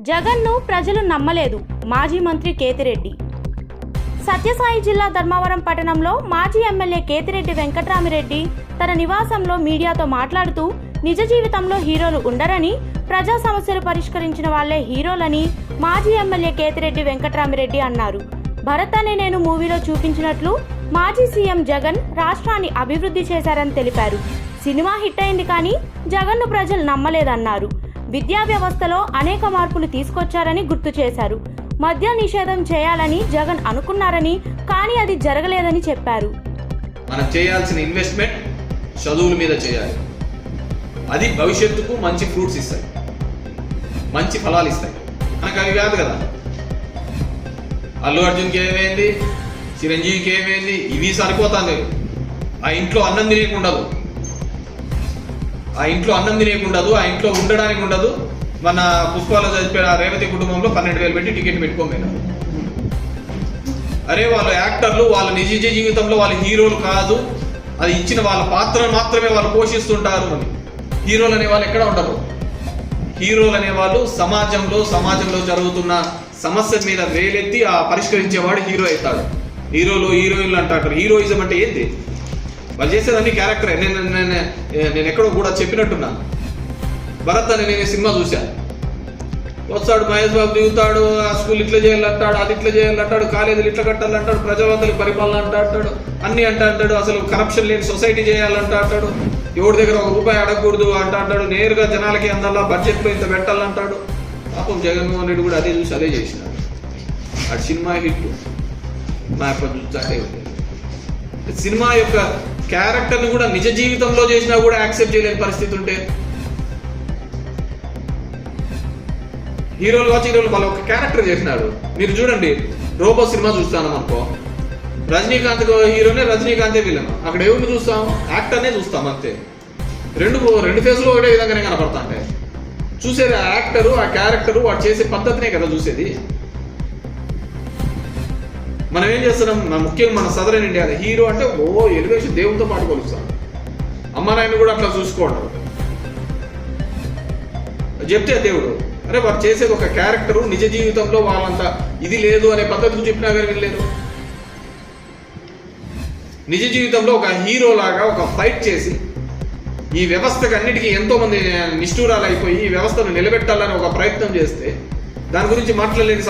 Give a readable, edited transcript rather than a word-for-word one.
జగన్ను ప్రజలు నమ్మలేదు. మాజీ మంత్రి కేతిరెడ్డి. సత్యసాయి జిల్లా ధర్మవరం పట్టణంలో మాజీ ఎమ్మెల్యే కేతిరెడ్డి వెంకట్రామిరెడ్డి తన నివాసంలో మీడియాతో మాట్లాడుతూ నిజ జీవితంలో హీరోలు ఉండరని, ప్రజా సమస్యలు పరిష్కరించిన వాళ్లే హీరోలని మాజీ ఎమ్మెల్యే కేతిరెడ్డి వెంకట్రామిరెడ్డి అన్నారు. భరత్ అనే నేను మూవీలో చూపించినట్లు మాజీ సీఎం జగన్ రాష్ట్రాన్ని అభివృద్ధి చేశారని తెలిపారు. సినిమా హిట్ అయింది కానీ జగన్ను ప్రజలు నమ్మలేదన్నారు. విద్యా వ్యవస్థలో అనేక మార్పులు తీసుకొచ్చారని గుర్తు చేశారు. మద్య నిషేధం చేయాలని జగన్ అనుకున్నారని, కానీ అది జరగలేదని చెప్పారు. మనం చేయాల్సిన ఇన్వెస్ట్మెంట్ చదువుల మీద చేయాలి. అది భవిష్యత్తుకు మంచి ఫ్రూట్స్ ఇస్తాయి, మంచి ఫలాలు ఇస్తాయి. మనకు అవి కాదు కదా. అల్లు అర్జున్కి ఏమైంది, చిరంజీవికి ఏమైంది, ఇవి సరిపోతాను. ఆ ఇంట్లో అన్నం తినేకుండదు, ఆ ఇంట్లో ఉండడానికి ఉండదు. మన పుష్పాలో చదివిన రేవతి కుటుంబంలో 12,000 పెట్టి టికెట్ పెట్టుకోమైనారు. అరే వాళ్ళు యాక్టర్లు, వాళ్ళ నిజ జీవితంలో వాళ్ళు హీరోలు కాదు, అది ఇచ్చిన వాళ్ళ పాత్రను మాత్రమే వాళ్ళు పోషిస్తుంటారు అని. హీరోలు అనే వాళ్ళు ఎక్కడ ఉండరు. హీరోలు అనేవాళ్ళు సమాజంలో జరుగుతున్న సమస్య మీద వేలెత్తి ఆ పరిష్కరించేవాడు హీరో అవుతాడు. హీరోలు హీరోయిన్లు అంటారు. హీరోయిజం అంటే ఏంటి? వాళ్ళు చేసేదాన్ని క్యారెక్టరే. నేను ఎక్కడో కూడా చెప్పినట్టున్నాను. భరత్ అని నేను సినిమా చూశాను. వస్తాడు మహేష్ బాబు, దిగుతాడు, ఆ స్కూల్ ఇట్లా చేయాలంటాడు, అది ఇట్లా చేయాలంటాడు, కాలేజీలు ఇట్లా కట్టాలంటాడు, ప్రజలందరికీ పరిపాలన అంటాడు, అన్ని అంటాడు, అసలు కరప్షన్ లేని సొసైటీ చేయాలంటాడు, ఎవరి దగ్గర ₹1 అడగకూడదు అంటాడు, నేరుగా జనాలకి అందల్లా బడ్జెట్లో ఇంత పెట్టాలంటాడు. పాపం జగన్మోహన్ రెడ్డి కూడా అదే చూసి అదే చేసినాడు. అటు సినిమా హిట్ మా చూస్తే సినిమా యొక్క క్యారెక్టర్ని కూడా నిజ జీవితంలో చేసినా కూడా యాక్సెప్ట్ చేయలేని పరిస్థితి ఉంటే, హీరోలు వాళ్ళు ఒక క్యారెక్టర్ చేసినాడు. మీరు చూడండి, రోబో సినిమా చూస్తాను అనుకో, రజనీకాంత్ హీరోనే, రజనీకాంతే విలన్. అక్కడ ఎవరిని చూస్తాం? యాక్టర్నే చూస్తాం అంతే. రెండు ఫేజ్లో ఒకటే విధంగానే కనపడతా అంటే చూసేది ఆ యాక్టరు, ఆ క్యారెక్టరు, వాడు చేసే పద్ధతినే కదా చూసేది. మనం ఏం చేస్తున్నాం? ముఖ్యంగా మన సదరన్ ఇండియా హీరో అంటే ఎలివేషన్ దేవునితో పాటు కొలుస్తాం. అమ్మ నాయన కూడా అట్లా చూసుకోవడం చెప్తే దేవుడు, అరే వాడు చేసేది ఒక క్యారెక్టరు, నిజ జీవితంలో వాళ్ళంతా ఇది లేదు అనే పద్ధతికి చెప్పినా కానీ వీళ్ళలేదు. నిజ జీవితంలో ఒక హీరో లాగా ఒక ఫైట్ చేసి ఈ వ్యవస్థకు అన్నిటికీ ఎంతో మంది నిష్ఠూరాలు అయిపోయి ఈ వ్యవస్థను నిలబెట్టాలని ఒక ప్రయత్నం చేస్తే దాని గురించి మాట్లాడలేని